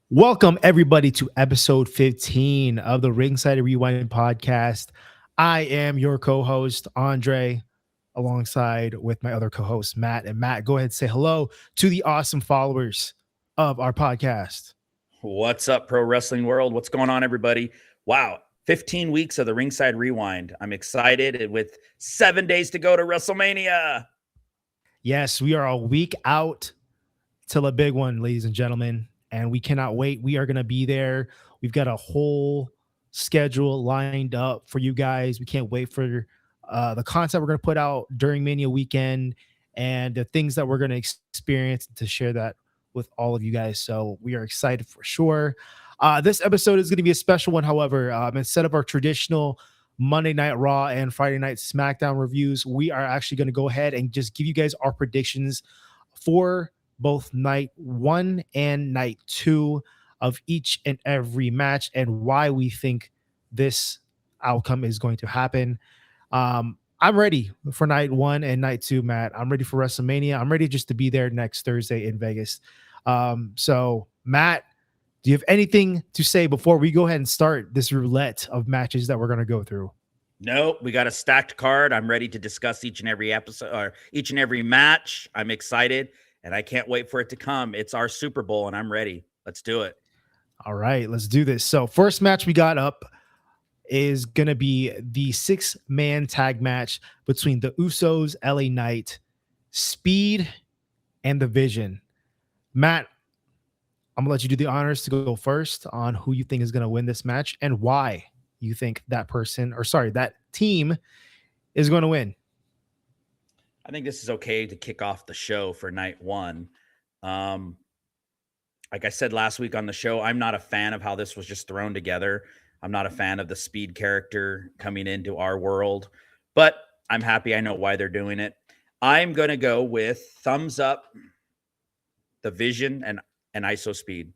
Welcome, everybody, to episode 15 of the Ringside Rewind podcast. I am your co host, Andre, alongside with my other co host, Matt. And Matt, go ahead and say hello to the awesome followers of our podcast. What's up, pro wrestling world? What's going on, everybody? Wow, 15 weeks of the Ringside Rewind. I'm excited with 7 days to go to WrestleMania. Yes, we are a week out till a big one, ladies and gentlemen, and we cannot wait. We are going to be there. We've got a whole schedule lined up for you guys. We can't wait for the content we're going to put out during Mania weekend and the things that we're going to experience to share that with all of you guys. So we are excited for sure. This episode is going to be a special one, however. Instead of our traditional Monday Night Raw and Friday Night SmackDown reviews, we are actually going to go ahead and just give you guys our predictions for both night one and night two of each and every match and why we think this outcome is going to happen. I'm ready for night one and night two, Matt. I'm ready for WrestleMania. I'm ready just to be there next Thursday in Vegas. So, Matt, do you have anything to say before we go ahead and start this roulette of matches that we're going to go through? No, we got a stacked card. I'm ready to discuss each and every episode or each and every match. I'm excited and I can't wait for it to come. It's our Super Bowl and I'm ready. Let's do it. All right, let's do this. So, first match we got up is going to be the 6-man tag match between the Usos, LA Knight, Speed, and the Vision. Matt, I'm going to let you do the honors to go first on who you think is going to win this match and why you think that team is going to win. I think this is okay to kick off the show for night one. Like I said last week on the show, I'm not a fan of how this was just thrown together. I'm not a fan of the Speed character coming into our world, but I'm happy I know why they're doing it. I'm going to go with thumbs up, the Vision and ISO Speed.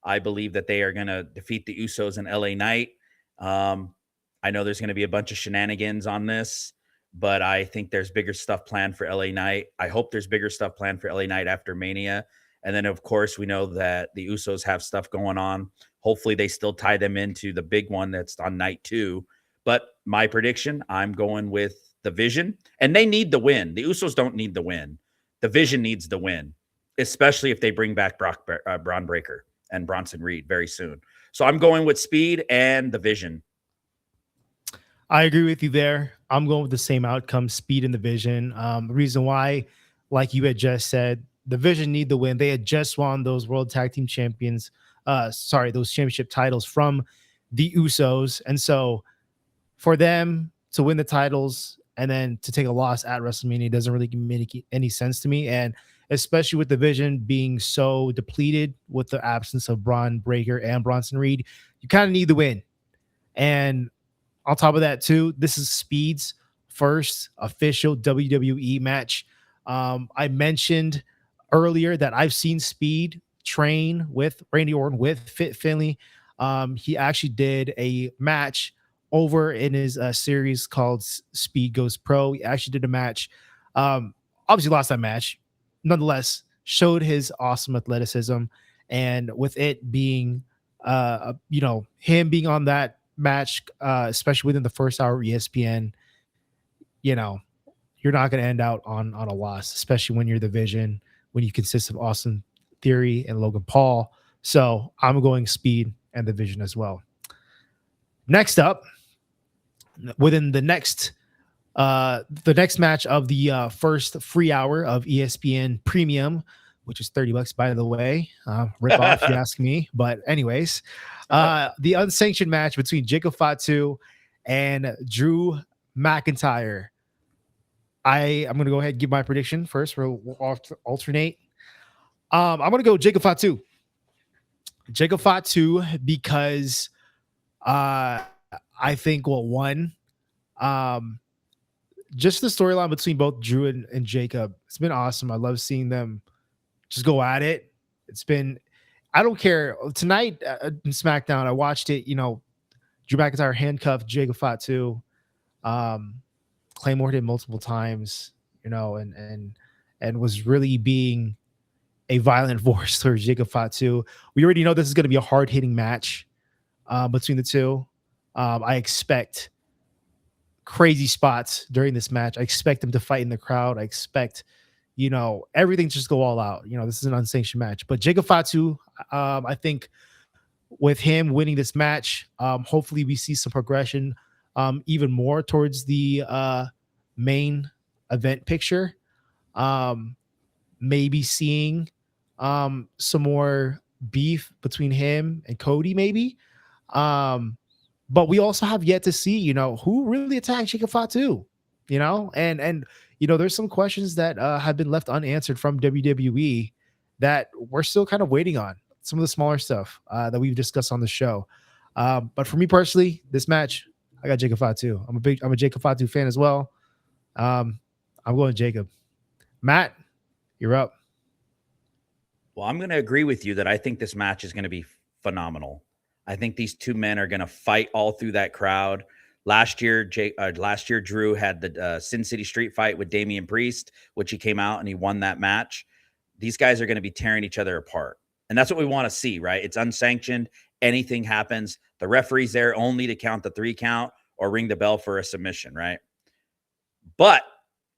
I believe that they are going to defeat the Usos and LA Knight. I know there's going to be a bunch of shenanigans on this, but I think there's bigger stuff planned for LA Knight. I hope there's bigger stuff planned for LA Knight after Mania. And then, of course, we know that the Usos have stuff going on. Hopefully, they still tie them into the big one that's on night two. But my prediction, I'm going with the Vision. And they need the win. The Usos don't need the win. The Vision needs the win, especially if they bring back Braun Breaker and Bronson Reed very soon. So I'm going with Speed and the Vision. I agree with you there. I'm going with the same outcome, Speed and the Vision. The reason why, like you had just said, the Vision need the win. They had just won those World Tag Team Champions, those championship titles from the Usos. And so for them to win the titles and then to take a loss at WrestleMania doesn't really make any sense to me. And especially with the Vision being so depleted with the absence of Braun Breaker and Bronson Reed, you kind of need the win. And on top of that, too, this is Speed's first official WWE match. I mentioned earlier that I've seen Speed train with Randy Orton with Fit Finley. He actually did a match over in his series called Speed Goes Pro. He actually did a match. Obviously lost that match. Nonetheless, showed his awesome athleticism. And with it being, him being on that match, especially within the first hour of ESPN, you're not going to end out on a loss, especially when you're the Vision, when you consist of Austin Theory and Logan Paul. So I'm going Speed and the Vision as well. Next up, within the next match of the first free hour of ESPN Premium, which is $30, by the way, rip off, if you ask me. But anyways, the unsanctioned match between Jacob Fatu and Drew McIntyre. I'm going to go ahead and give my prediction first. We'll alternate. I'm going to go Jacob Fatu. Jacob Fatu because I think, just the storyline between both Drew and Jacob, it's been awesome. I love seeing them just go at it. I don't care. Tonight in SmackDown, I watched it, Drew McIntyre handcuffed Jacob Fatu. Claymore did multiple times, and was really being a violent force towards Jacob Fatu. We already know this is going to be a hard hitting match between the two. I expect crazy spots during this match. I expect them to fight in the crowd. I expect, everything to just go all out. This is an unsanctioned match. But Jacob Fatu, I think with him winning this match, hopefully we see some progression even more towards the main event picture. Um, Maybe seeing some more beef between him and Cody, maybe. Um, but we also have yet to see, who really attacked Jacob Fatu, and there's some questions that have been left unanswered from WWE that we're still kind of waiting on. Some of the smaller stuff that we've discussed on the show. But for me personally, this match, I got Jacob Fatu. I'm a Jacob Fatu fan as well. Um, I'm going Jacob. Matt, you're up. Well, I'm going to agree with you that I think this match is going to be phenomenal. I think these two men are going to fight all through that crowd. Last year, Drew had the Sin City Street fight with Damian Priest, which he came out and he won that match. These guys are going to be tearing each other apart, and that's what we want to see, right? It's unsanctioned. Anything happens. The referee's there only to count the 3 count or ring the bell for a submission, right? But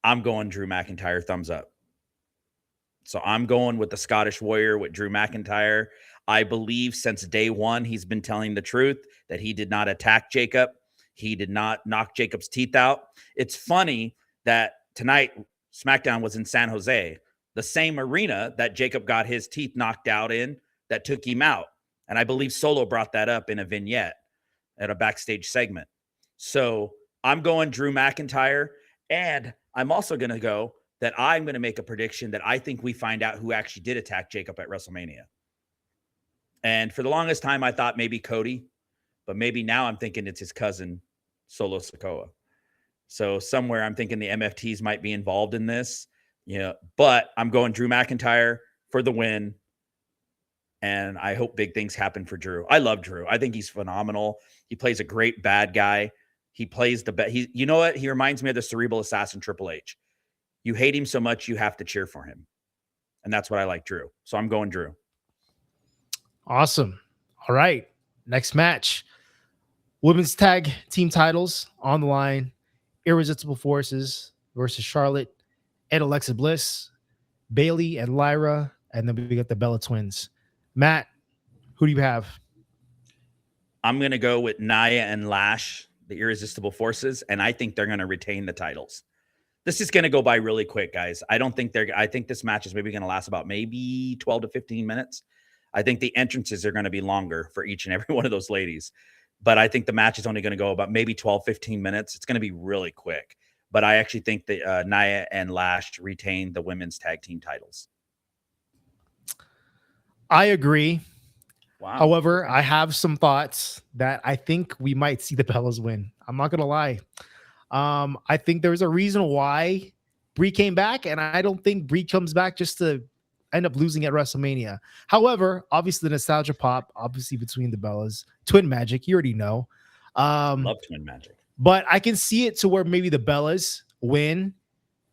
I'm going Drew McIntyre, thumbs up. So I'm going with the Scottish Warrior with Drew McIntyre. I believe since day one, he's been telling the truth that he did not attack Jacob. He did not knock Jacob's teeth out. It's funny that tonight SmackDown was in San Jose, the same arena that Jacob got his teeth knocked out in that took him out. And I believe Solo brought that up in a vignette at a backstage segment. So I'm going Drew McIntyre. And I'm also going to go that I'm going to make a prediction that I think we find out who actually did attack Jacob at WrestleMania. And for the longest time, I thought maybe Cody, but maybe now I'm thinking it's his cousin, Solo Sikoa. So somewhere I'm thinking the MFTs might be involved in this. But I'm going Drew McIntyre for the win. And I hope big things happen for Drew. I love Drew. I think he's phenomenal. He plays a great bad guy. He plays the best. You know what? He reminds me of the cerebral assassin Triple H. You hate him so much, you have to cheer for him. And that's what I like, Drew. So I'm going Drew. Awesome. All right. Next match. Women's tag team titles on the line. Irresistible Forces versus Charlotte and Alexa Bliss, Bailey and Lyra, and then we got the Bella Twins. Matt, who do you have? I'm going to go with Nia and Lash, the Irresistible Forces, and I think they're going to retain the titles. This is going to go by really quick, guys. I think this match is maybe going to last about maybe 12 to 15 minutes. I think the entrances are going to be longer for each and every one of those ladies. But I think the match is only going to go about maybe 12, 15 minutes. It's going to be really quick. But I actually think that Nia and Lash retain the women's tag team titles. I agree. Wow. However, I have some thoughts that I think we might see the Bellas win. I'm not going to lie. I think there's a reason why Brie came back, and I don't think Brie comes back just to end up losing at WrestleMania. However, obviously the nostalgia pop, obviously between the Bellas, Twin Magic, you already know. Love Twin Magic. But I can see it to where maybe the Bellas win,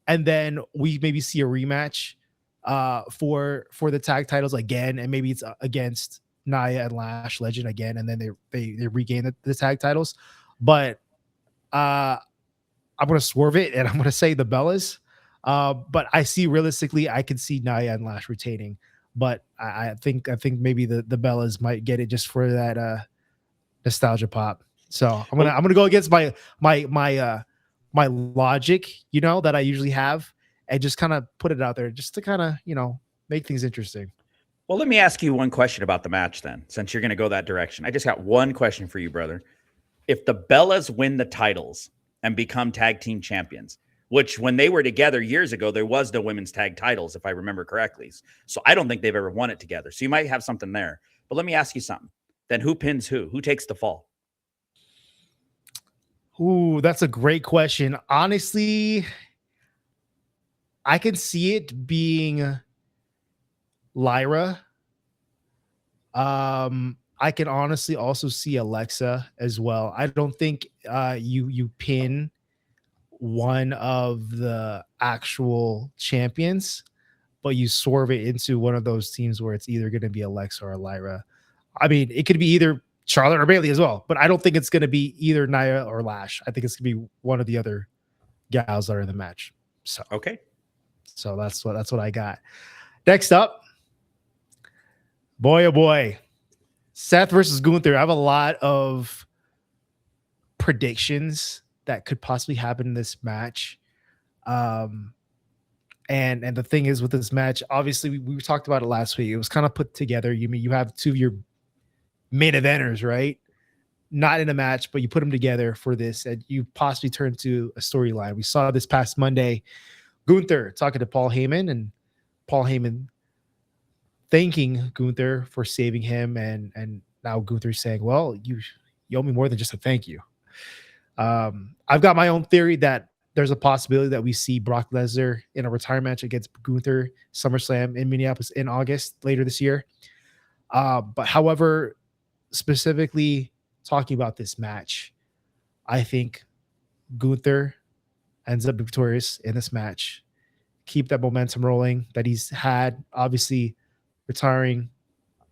and then we maybe see a rematch for the tag titles again, and maybe it's against Nia and Lash Legend again, and then they regain the tag titles. But I'm going to swerve it and I'm going to say the Bellas. But I see realistically, I can see Nia and Lash retaining. But I think maybe the Bellas might get it just for that nostalgia pop. So I'm gonna go against my logic, that I usually have, and just kind of put it out there, just to kind of make things interesting. Well, let me ask you one question about the match then, since you're going to go that direction. I just got one question for you, brother. If the Bellas win the titles and become tag team champions, which when they were together years ago, there was no women's tag titles, if I remember correctly. So I don't think they've ever won it together. So you might have something there. But let me ask you something. Then who pins who? Who takes the fall? Ooh, that's a great question. Honestly, I can see it being Lyra. I can honestly also see Alexa as well. I don't think you pin one of the actual champions, but you swerve it into one of those teams where it's either going to be Alexa or Lyra. I mean, it could be either Charlotte or Bailey as well, but I don't think it's going to be either Nia or Lash. I think it's going to be one of the other gals that are in the match. So, Okay. so that's what I got. Next up, boy oh boy, Seth versus Gunther. I have a lot of predictions that could possibly happen in this match. Um, and the thing is with this match, obviously we talked about it last week. It was kind of put together. You have two of your main eventers, right? Not in a match, but you put them together for this, and you possibly turn to a storyline. We saw this past Monday, Gunther talking to Paul Heyman, and Paul Heyman thanking Gunther for saving him, and now Gunther's saying, "Well, you owe me more than just a thank you." I've got my own theory that there's a possibility that we see Brock Lesnar in a retirement match against Gunther SummerSlam in Minneapolis in August later this year. But however, specifically talking about this match, I think Gunther ends up victorious in this match. Keep that momentum rolling that he's had. Obviously, retiring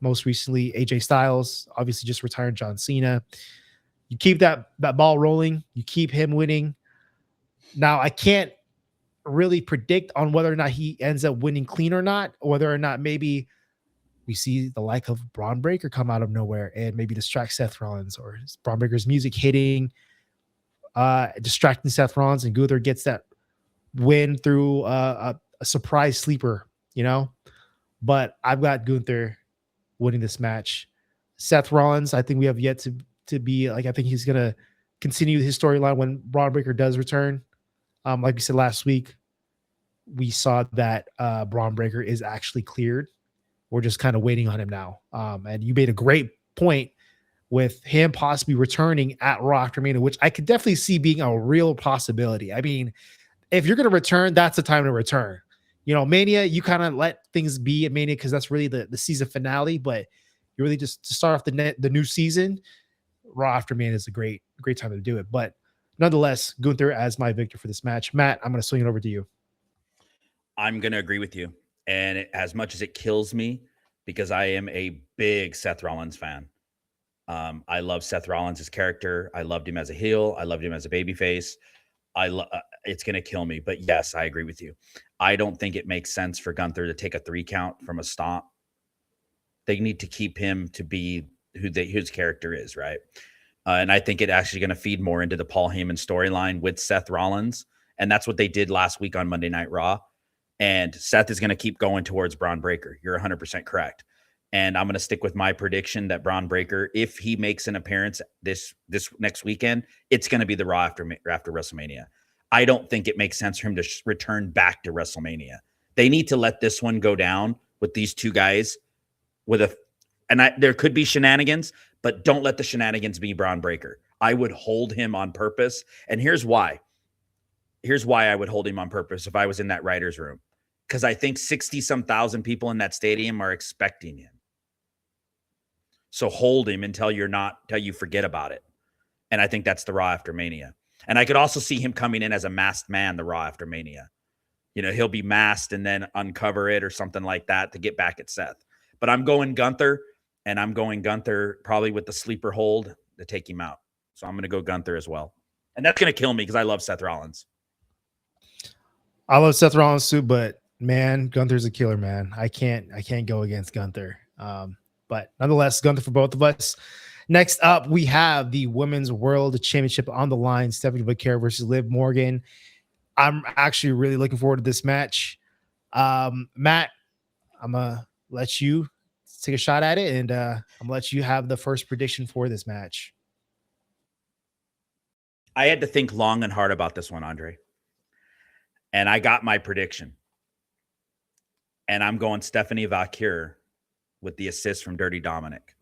most recently AJ Styles. Obviously, just retiring John Cena. You keep that ball rolling. You keep him winning. Now, I can't really predict on whether or not he ends up winning clean or not, or whether or not maybe we see the like of Braun Breaker come out of nowhere and maybe distract Seth Rollins, or Braun Breaker's music hitting, distracting Seth Rollins, and Gunther gets that win through a surprise sleeper, you know. But I've got Gunther winning this match. Seth Rollins, I think we have yet to be like, I think he's gonna continue his storyline when Braun Breaker does return. Like we said last week, we saw that Braun Breaker is actually cleared. We're just kind of waiting on him now. And you made a great point with him possibly returning at Raw after Mania, which I could definitely see being a real possibility. I mean, if you're going to return, that's the time to return. You know, Mania, you kind of let things be at Mania because that's really the season finale. But you really just to start off the new season, Raw after Mania is a great time to do it. But nonetheless, Gunther as my victor for this match. Matt, I'm going to swing it over to you. I'm going to agree with you. And as much as it kills me, because I am a big Seth Rollins fan. I love Seth Rollins' character. I loved him as a heel. I loved him as a babyface. It's going to kill me. But yes, I agree with you. I don't think it makes sense for Gunther to take a 3 count from a stomp. They need to keep him to be who his character is, right? And I think it actually going to feed more into the Paul Heyman storyline with Seth Rollins. And that's what they did last week on Monday Night Raw. And Seth is going to keep going towards Braun Breaker. You're 100% correct. And I'm going to stick with my prediction that Braun Breaker, if he makes an appearance this next weekend, it's going to be the Raw after WrestleMania. I don't think it makes sense for him to return back to WrestleMania. They need to let this one go down with these two guys there could be shenanigans, but don't let the shenanigans be Braun Breaker. I would hold him on purpose. And here's why. Here's why I would hold him on purpose if I was in that writer's room. Because I think 60-some thousand people in that stadium are expecting him. So hold him until you forget about it. And I think that's the Raw after Mania. And I could also see him coming in as a masked man, the Raw after Mania. You know, he'll be masked and then uncover it or something like that to get back at Seth. But I'm going Gunther, and I'm going Gunther probably with the sleeper hold to take him out. So I'm going to go Gunther as well. And that's going to kill me because I love Seth Rollins. I love Seth Rollins too, but man, Gunther's a killer, man. I can't go against Gunther. But nonetheless, Gunther for both of us. Next up, we have the Women's World Championship on the line. Stephanie McCare versus Liv Morgan. I'm actually really looking forward to this match. Matt, I'm gonna let you take a shot at it, and I'm gonna let you have the first prediction for this match. I had to think long and hard about this one, Andre. And I got my prediction. And I'm going Stephanie Valkyr with the assist from Dirty Dominic.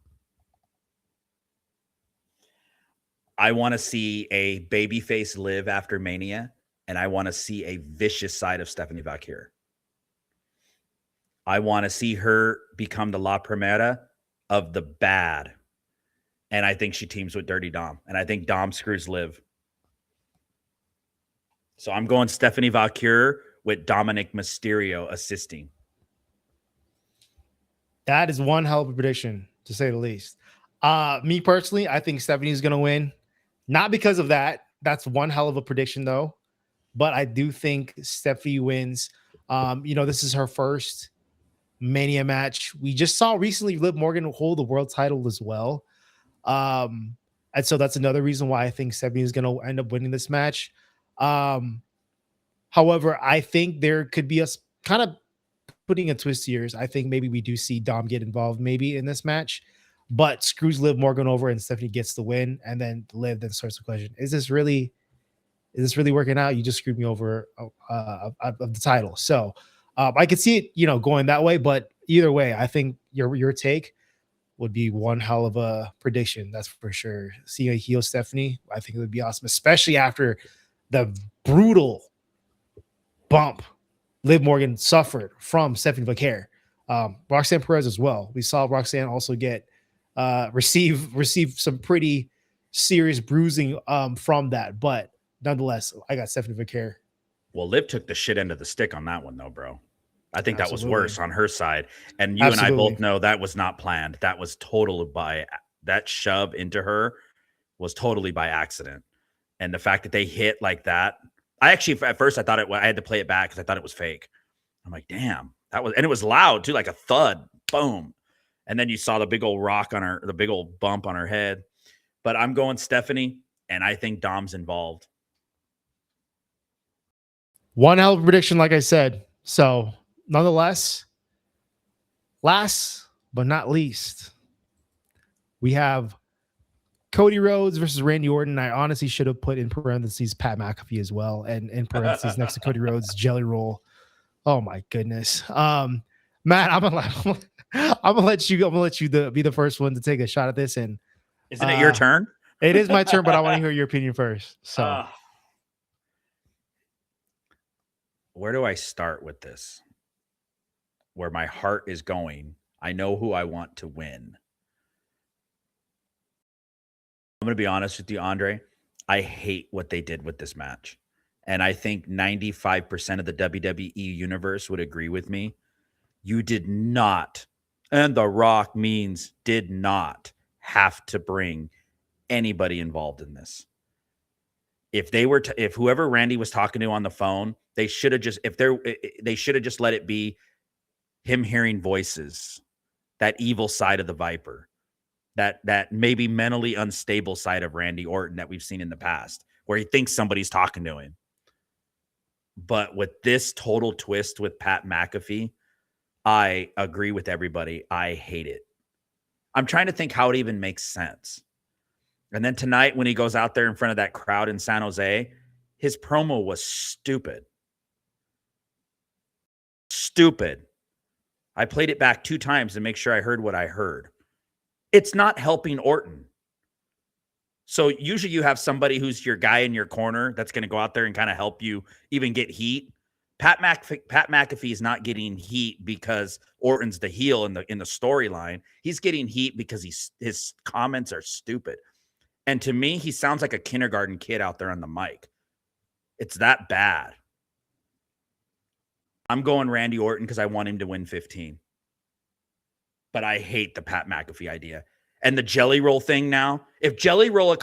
I want to see a babyface Liv after Mania, and I want to see a vicious side of Stephanie Valkyr. I want to see her become the La Primera of the bad. And I think she teams with Dirty Dom. And I think Dom screws Liv. So I'm going Stephanie Valkyr with Dominic Mysterio assisting. That is one hell of a prediction, to say the least. Me personally, I think Stephanie's gonna win. Not because of that. That's one hell of a prediction, though. But I do think Stephanie wins. This is her first Mania match. We just saw recently Liv Morgan hold the world title as well. And so that's another reason why I think Stephanie is gonna end up winning this match. Um, However, I think there could be a kind of putting a twist here. I think maybe we do see Dom get involved maybe in this match, but screws Liv Morgan over and Stephanie gets the win, and then Liv then starts the question: Is this really working out? You just screwed me over of the title. So I could see it, going that way. But either way, I think your take would be one hell of a prediction. That's for sure. Seeing a heel Stephanie, I think it would be awesome, especially after the brutal bump Liv Morgan suffered from Stephanie Vaquer. Roxanne Perez as well. We saw Roxanne also get receive some pretty serious bruising from that, but nonetheless, I got Stephanie Vaquer. Well, Liv took the shit end of the stick on that one, though, bro. I think that was Absolutely. worse on her side. And you and I Absolutely. both know that was not planned. That was totally by that shove into her was totally by accident. And the fact that they hit like that, I actually at first I thought I had to play it back because I thought it was fake. I'm like, damn, and it was loud too, like a thud, boom. And then you saw the big old the big old bump on her head. But I'm going Stephanie, and I think Dom's involved. One hell of a prediction, like I said. So, nonetheless, last but not least, we have Cody Rhodes versus Randy Orton. I honestly should have put in parentheses Pat McAfee as well, and in parentheses next to Cody Rhodes, Jelly Roll. Oh my goodness, Matt, I'm gonna let you be the first one to take a shot at this. And isn't it your turn? It is my turn, but I want to hear your opinion first. So, where do I start with this? Where my heart is going, I know who I want to win. I'm going to be honest with you, Andre. I hate what they did with this match. And I think 95% of the WWE universe would agree with me. You did not, and The Rock means did not have to bring anybody involved in this. If whoever Randy was talking to on the phone, they should have just let it be him hearing voices, that evil side of the Viper, that maybe mentally unstable side of Randy Orton that we've seen in the past, where he thinks somebody's talking to him. But with this total twist with Pat McAfee, I agree with everybody. I hate it. I'm trying to think how it even makes sense. And then tonight, when he goes out there in front of that crowd in San Jose, his promo was stupid. Stupid. I played it back 2 times to make sure I heard what I heard. It's not helping Orton. So usually you have somebody who's your guy in your corner that's going to go out there and kind of help you even get heat. Pat McAfee is not getting heat because Orton's the heel in the storyline. He's getting heat because his comments are stupid. And to me, he sounds like a kindergarten kid out there on the mic. It's that bad. I'm going Randy Orton because I want him to win 15. But I hate the Pat McAfee idea. And the Jelly Roll thing now, if Jelly Roll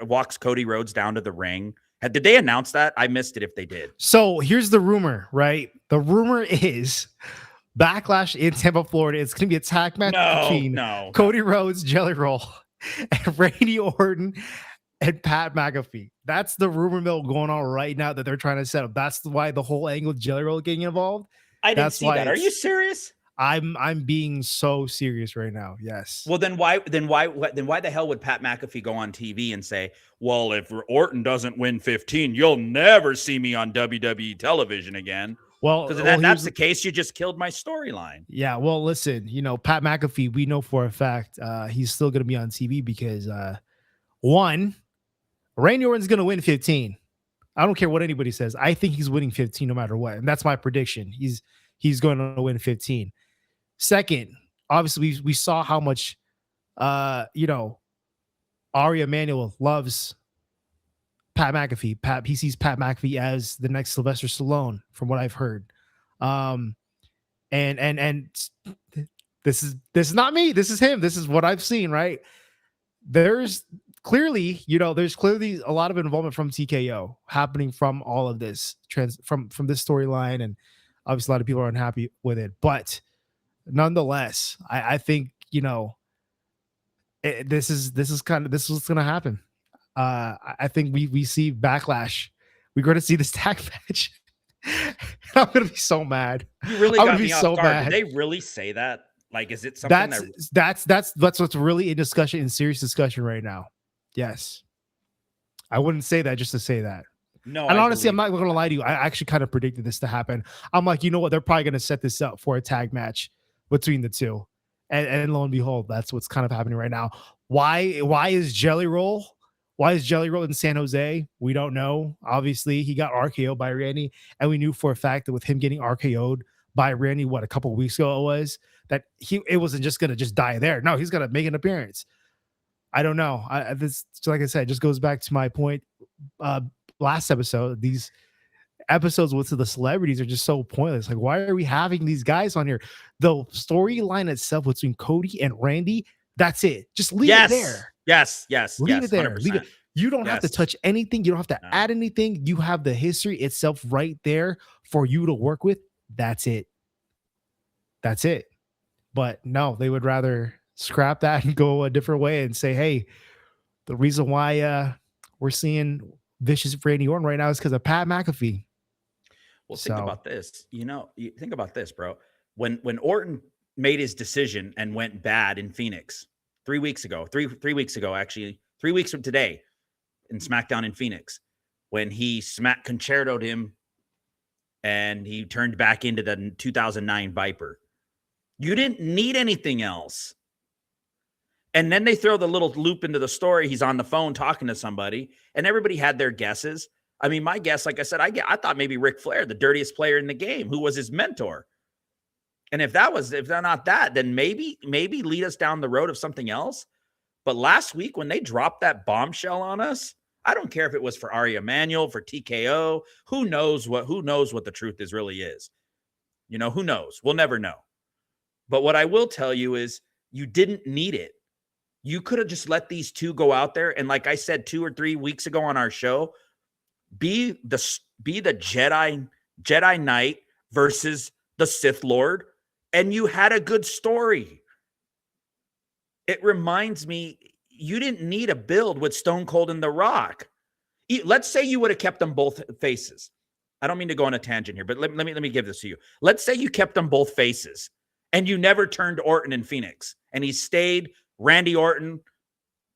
walks Cody Rhodes down to the ring, did they announce that? I missed it if they did. So here's the rumor, right? The rumor is Backlash in Tampa, Florida. It's going to be a tag match between Cody Rhodes, Jelly Roll, and Randy Orton and Pat McAfee. That's the rumor mill going on right now that they're trying to set up. That's why the whole angle of Jelly Roll getting involved. I didn't see that. Are you serious? I'm being so serious right now. Yes. Well, then why the hell would Pat McAfee go on TV and say, "Well, if Orton doesn't win 15, you'll never see me on WWE television again"? Well, because if that's the case, you just killed my storyline. Yeah. Well, listen, Pat McAfee, we know for a fact he's still going to be on TV because one, Randy Orton's going to win 15. I don't care what anybody says. I think he's winning 15 no matter what, and that's my prediction. He's going to win 15. Second, obviously, we saw how much, Ari Emanuel loves Pat McAfee. He sees Pat McAfee as the next Sylvester Stallone, from what I've heard. And the this is not me. This is him. This is what I've seen, right? There's clearly, there's clearly a lot of involvement from TKO happening from all of this from this storyline, and obviously a lot of people are unhappy with it. But nonetheless, I think this is what's gonna happen. I think we see backlash. We're going to see this tag match. I'm gonna be so mad. You really I'm got gonna be me off so guard. mad. Did they really say that? Like, is it something That's what's really in serious discussion right now. Yes, I wouldn't say that just to say that. No, And honestly, I'm not going to lie to you. I actually kind of predicted this to happen. I'm like, you know what? They're probably going to set this up for a tag match between the two, and lo and behold, that's what's kind of happening right now. Why is Jelly Roll? Why is Jelly Roll in San Jose? We don't know. Obviously, he got RKO'd by Randy, and we knew for a fact that with him getting RKO'd by Randy, what, a couple of weeks ago it was, that it wasn't just gonna just die there. No, he's gonna make an appearance. I don't know. This, like I said, just goes back to my point last episode. These episodes with the celebrities are just so pointless. Like, why are we having these guys on here? The storyline itself between Cody and Randy, that's it. Just leave it there. Yes. Leave it there. 100%. Leave it. You don't have to touch anything. You don't have to add anything. You have the history itself right there for you to work with. That's it. That's it. But no, they would rather scrap that and go a different way and say, hey, the reason why we're seeing Vicious Randy Orton right now is because of Pat McAfee. Well, think about this. Think about this, bro. When Orton made his decision and went bad in Phoenix 3 weeks ago, three weeks ago, actually, 3 weeks from today, in SmackDown in Phoenix, when he concertoed him and he turned back into the 2009 Viper. You didn't need anything else. And then they throw the little loop into the story. He's on the phone talking to somebody, and everybody had their guesses. I mean, my guess, like I said, I thought maybe Ric Flair, the dirtiest player in the game, who was his mentor. And if they're not that, then maybe lead us down the road of something else. But last week when they dropped that bombshell on us, I don't care if it was for Ari Emanuel, for TKO, who knows what the truth really is. Who knows? We'll never know. But what I will tell you is you didn't need it. You could have just let these two go out there. And like I said 2 or 3 weeks ago on our show, be the Jedi Knight versus the Sith Lord. And you had a good story. It reminds me, you didn't need a build with Stone Cold and The Rock. Let's say you would have kept them both faces. I don't mean to go on a tangent here, but let me give this to you. Let's say you kept them both faces and you never turned Orton in Phoenix and he stayed Randy Orton,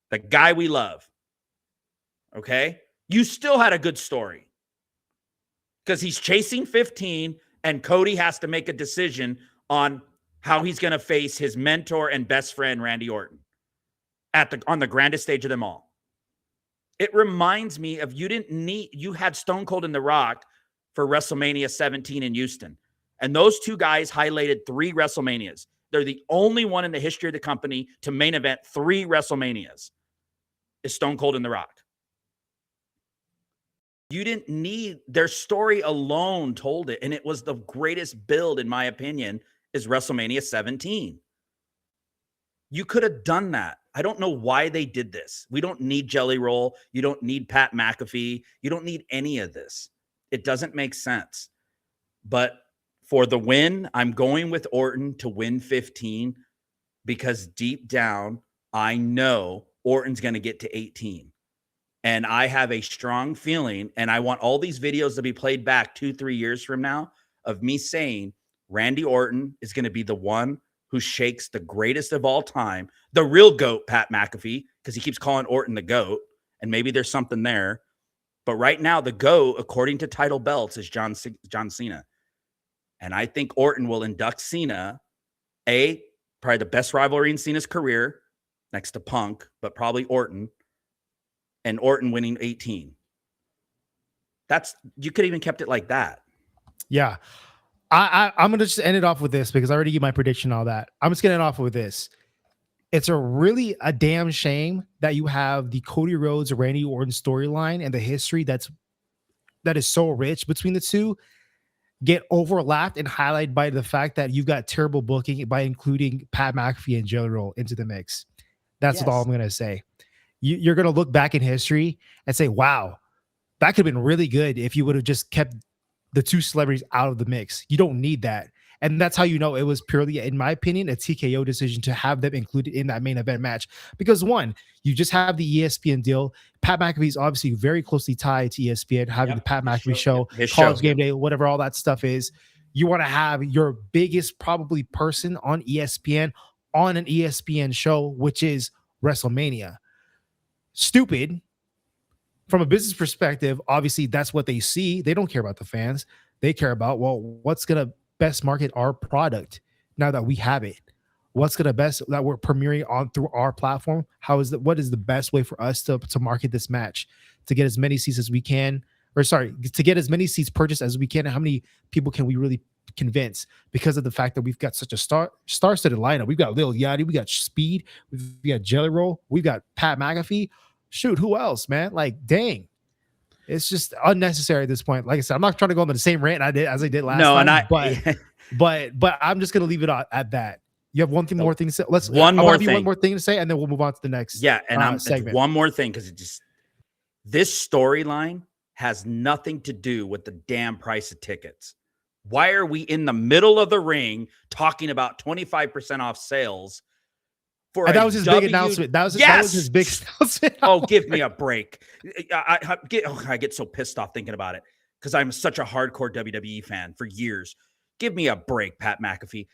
the guy we love. Okay? You still had a good story because he's chasing 15 and Cody has to make a decision on how he's going to face his mentor and best friend, Randy Orton, on the grandest stage of them all. It reminds me of you had Stone Cold and The Rock for WrestleMania 17 in Houston. And those two guys highlighted 3 WrestleManias. They're the only one in the history of the company to main event 3 WrestleManias is Stone Cold and The Rock. You didn't need their story alone told it. And it was the greatest build, in my opinion, is WrestleMania 17. You could have done that. I don't know why they did this. We don't need Jelly Roll. You don't need Pat McAfee. You don't need any of this. It doesn't make sense. But for the win, I'm going with Orton to win 15 because deep down, I know Orton's going to get to 18. And I have a strong feeling, and I want all these videos to be played back 2-3 years from now of me saying Randy Orton is going to be the one who shakes the greatest of all time, the real GOAT, Pat McAfee, because he keeps calling Orton the GOAT, and maybe there's something there. But right now, the GOAT, according to title belts, is John Cena. And I think Orton will induct Cena, probably the best rivalry in Cena's career, next to Punk, but probably Orton, and Orton winning 18. You could even kept it like that. Yeah. I'm going to just end it off with this because I already gave my prediction on all that. I'm just going to end off with this. It's a damn shame that you have the Cody Rhodes, Randy Orton storyline and the history that is so rich between the two. get overlapped and highlighted by the fact that you've got terrible booking by including Pat McAfee and Jelly Roll into the mix. That's all Yes. I'm going to say. You're going to look back in history and say, wow, that could have been really good if you would have just kept the two celebrities out of the mix. You don't need that. And that's how you know it was purely, in my opinion, a TKO decision to have them included in that main event match. Because one, you just have the ESPN deal. Pat McAfee is obviously very closely tied to ESPN, having the Yep. Pat His McAfee show. show, Yep. His College show. Game Yep. Day, whatever all that stuff is. You want to have your biggest probably person on ESPN on an ESPN show, which is WrestleMania. Stupid from a business perspective, obviously that's what they see. They don't care about the fans. They care about, well, what's going to best market our product now that we have it? What's going to best that we're premiering on through our platform? What is the best way for us to market this match to get as many seats as we can, or sorry, to get as many seats purchased as we can? And how many people can we really convince because of the fact that we've got such a star-studded lineup? We've got Lil Yachty, we got Speed, we've got Jelly Roll, we've got Pat McAfee. Shoot, who else, man? Like, dang, it's just unnecessary at this point. Like I said, I'm not trying to go on the same rant I did last No, time, and but I'm just gonna leave it at that. You have more thing to say. One more thing. One more thing to say, and then we'll move on to the next. Yeah, and segment. One more thing, because this storyline has nothing to do with the damn price of tickets. Why are we in the middle of the ring talking about 25% off sales? That was his big announcement. That was his big announcement. Oh, give me a break. I get so pissed off thinking about it because I'm such a hardcore WWE fan for years. Give me a break, Pat McAfee.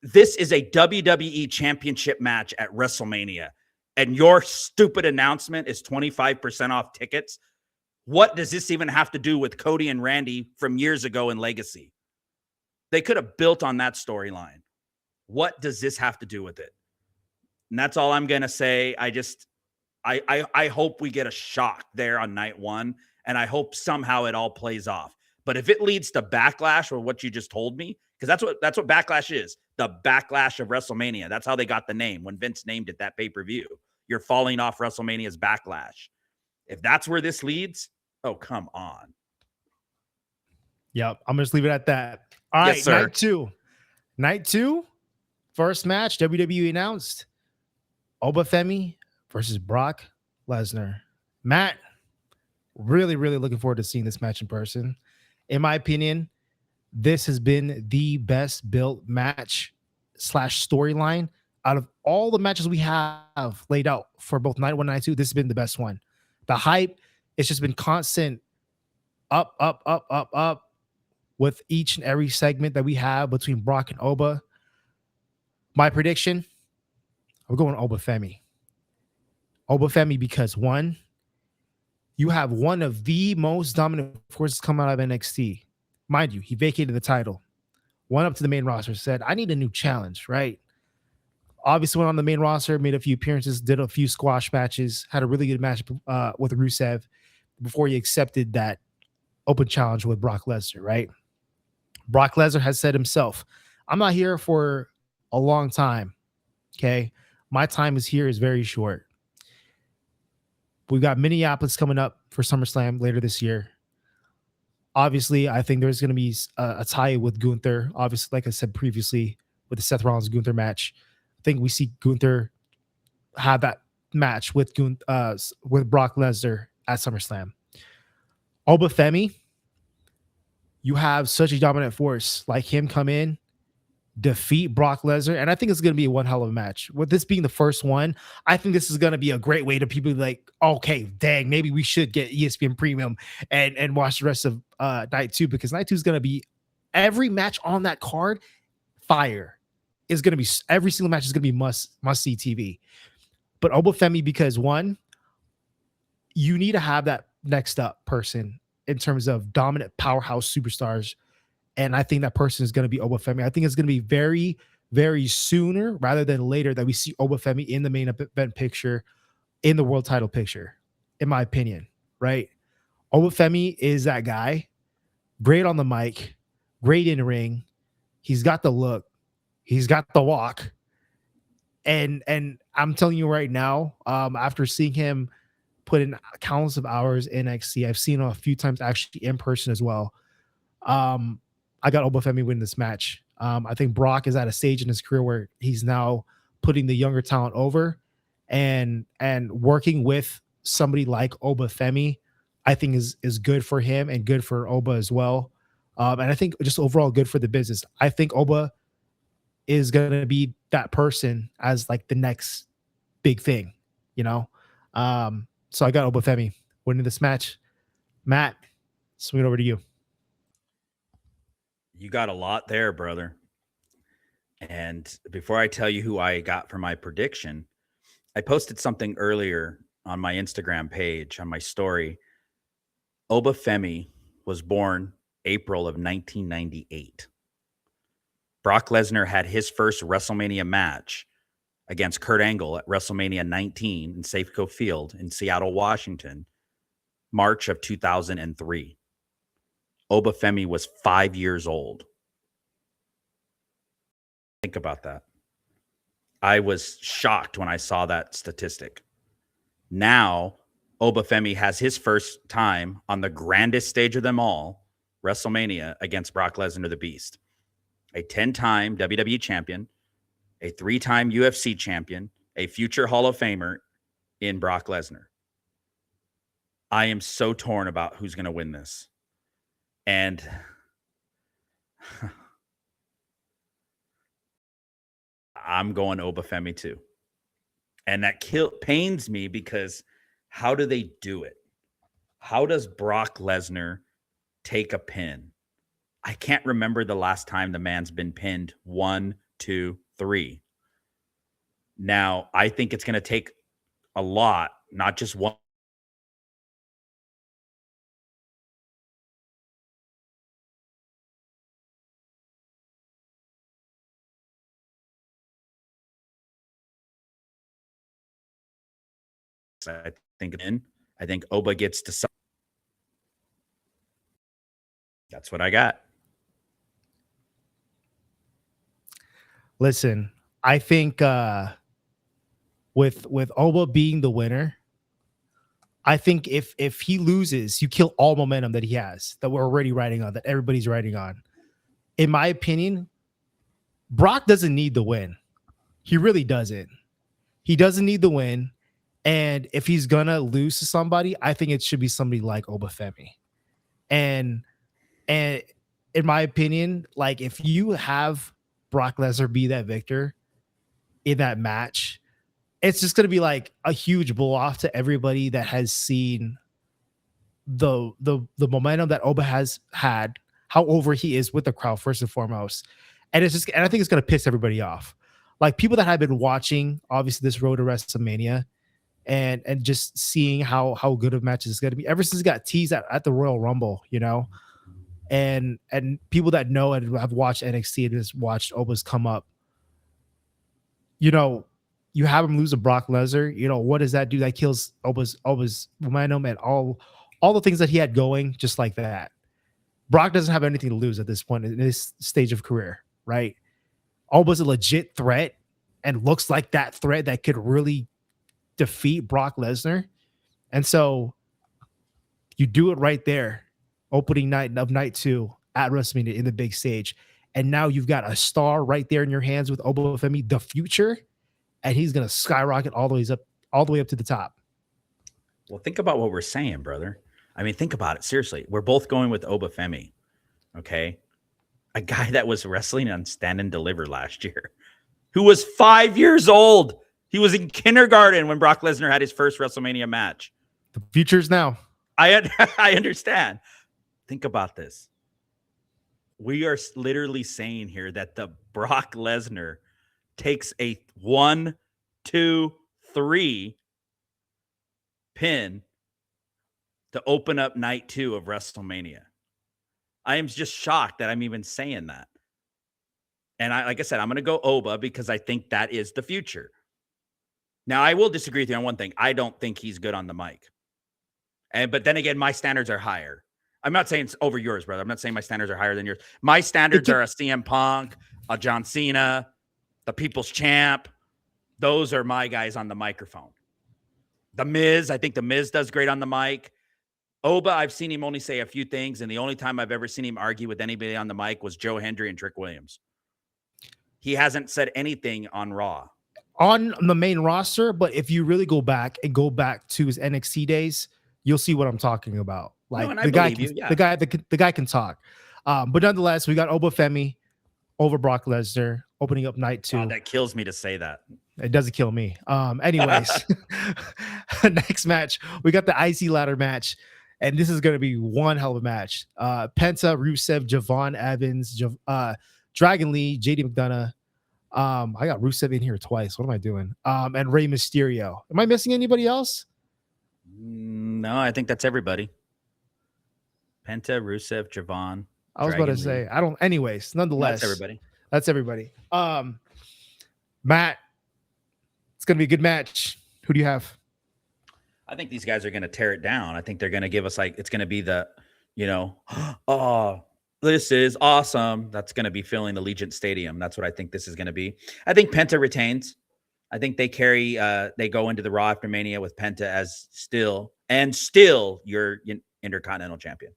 This is a WWE championship match at WrestleMania, and your stupid announcement is 25% off tickets. What does this even have to do with Cody and Randy from years ago in Legacy? They could have built on that storyline. What does this have to do with it? And that's all I'm going to say. I hope we get a shock there on night one, and I hope somehow it all plays off. But if it leads to backlash or what you just told me, because that's what backlash is, the backlash of WrestleMania. That's how they got the name when Vince named it that pay-per-view. You're falling off WrestleMania's backlash. If that's where this leads, oh, come on. Yep, I'm going to just leave it at that. All right, yes, sir. Night two, first match, WWE announced. Obafemi versus Brock Lesnar. Matt, really, really looking forward to seeing this match in person. In my opinion, this has been the best built match / storyline out of all the matches we have laid out for both night one and night two. This has been the best one. The hype, it's just been constant up with each and every segment that we have between Brock and Oba. My prediction, I'm going Obafemi. Obafemi because one, you have one of the most dominant forces coming out of NXT. Mind you, he vacated the title. Went up to the main roster, said, I need a new challenge, right? Obviously went on the main roster, made a few appearances, did a few squash matches, had a really good match with Rusev before he accepted that open challenge with Brock Lesnar, right? Brock Lesnar has said himself, I'm not here for a long time, okay? My time is very short. We've got Minneapolis coming up for SummerSlam later this year. Obviously, I think there's going to be a tie with Gunther. Obviously, like I said previously, with the Seth Rollins-Gunther match, I think we see Gunther have that match with Brock Lesnar at SummerSlam. Obafemi, you have such a dominant force like him come in, defeat Brock Lesnar, and I think it's going to be one hell of a match. With this being the first one, I think this is going to be a great way to people like, okay, dang, maybe we should get ESPN Premium and watch the rest of night two, because night two is going to be every match on that card. Fire is going to be every single match is going to be must see TV. But Obafemi, because one, you need to have that next up person in terms of dominant powerhouse superstars. And I think that person is going to be Obafemi. I think it's going to be very, very sooner rather than later that we see Obafemi in the main event picture, in the world title picture, in my opinion, right? Obafemi is that guy, great on the mic, great in the ring. He's got the look. He's got the walk. And I'm telling you right now, after seeing him put in countless of hours in NXT, I've seen him a few times actually in person as well. I got Obafemi win this match. I think Brock is at a stage in his career where he's now putting the younger talent over, and working with somebody like Obafemi, I think is good for him and good for Oba as well. And I think just overall good for the business. I think Oba is going to be that person as like the next big thing, you know? So I got Obafemi winning this match. Matt, swing it over to you. You got a lot there, brother. And before I tell you who I got for my prediction, I posted something earlier on my Instagram page, on my story. Obafemi was born April of 1998. Brock Lesnar had his first WrestleMania match against Kurt Angle at WrestleMania 19 in Safeco Field in Seattle, Washington, March of 2003. Obafemi was 5 years old. Think about that. I was shocked when I saw that statistic. Now, Obafemi has his first time on the grandest stage of them all, WrestleMania, against Brock Lesnar, the Beast. A 10-time WWE champion, a 3-time UFC champion, a future Hall of Famer in Brock Lesnar. I am so torn about who's going to win this. And I'm going Obafemi too. And that pains me because how do they do it? How does Brock Lesnar take a pin? I can't remember the last time the man's been pinned 1, 2, 3. Now, I think it's going to take a lot, not just one. I think Oba gets to. That's what I got. Listen, I think with Oba being the winner, I think if he loses, you kill all momentum that he has, that we're already riding on, that everybody's riding on. In my opinion, Brock doesn't need the win. He really doesn't. He doesn't need the win. And if he's gonna lose to somebody, I think it should be somebody like Obafemi. And in my opinion, like if you have Brock Lesnar be that victor in that match, it's just gonna be like a huge blow off to everybody that has seen the momentum that Oba has had, how over he is with the crowd first and foremost. And I think it's gonna piss everybody off. Like people that have been watching, obviously, this road to WrestleMania and just seeing how good of matches is gonna be ever since it got teased at the Royal Rumble, you know. And people that know and have watched NXT and just watched Oba's come up, you know, you have him lose to Brock Lesnar. You know, what does that do? That kills Oba's momentum and all the things that he had going, just like that. Brock doesn't have anything to lose at this point in this stage of career, right? Oba's a legit threat and looks like that threat that could really defeat Brock Lesnar. And so you do it right there, opening night of night 2 at WrestleMania in the big stage. And now you've got a star right there in your hands with Obafemi, the future, and he's going to skyrocket all the way up to the top. Well, think about what we're saying, brother. I mean, think about it. Seriously, we're both going with Obafemi, okay? A guy that was wrestling on Stand and Deliver last year, who was 5 years old. He was in kindergarten when Brock Lesnar had his first WrestleMania match. The future's now. I understand. Think about this. We are literally saying here that the Brock Lesnar takes a 1, 2, 3 pin to open up night 2 of WrestleMania. I am just shocked that I'm even saying that. And like I said, I'm going to go Oba because I think that is the future. Now, I will disagree with you on one thing. I don't think he's good on the mic. But then again, my standards are higher. I'm not saying it's over yours, brother. I'm not saying my standards are higher than yours. My standards are a CM Punk, a John Cena, the People's Champ. Those are my guys on the microphone. The Miz, I think the Miz does great on the mic. Oba, I've seen him only say a few things, and the only time I've ever seen him argue with anybody on the mic was Joe Hendry and Trick Williams. He hasn't said anything on Raw. On the main roster, but if you really go back to his NXT days, you'll see what I'm talking about. No, Like and I the guy believe can, you. Yeah. the guy can talk. But nonetheless, we got Obafemi over Brock Lesnar opening up night 2. God, that kills me to say that. It doesn't kill me. Anyways, next match, we got the IC ladder match, and this is going to be one hell of a match. Penta, Rusev, Javon Evans, Dragon Lee, JD McDonough. I got Rusev in here twice. What am I doing? And Rey Mysterio. Am I missing anybody else? No, I think that's everybody. Penta, Rusev, Javon. I was about to say, I don't. Anyways, nonetheless, That's everybody. That's everybody. Matt, it's gonna be a good match. Who do you have? I think these guys are going to tear it down. I think they're going to give us like, it's going to be the, oh, this is awesome. That's going to be filling Allegiant Stadium. That's what I think this is going to be. I think Penta retains. I think they carry, they go into the Raw after Mania with Penta as still your Intercontinental Champion.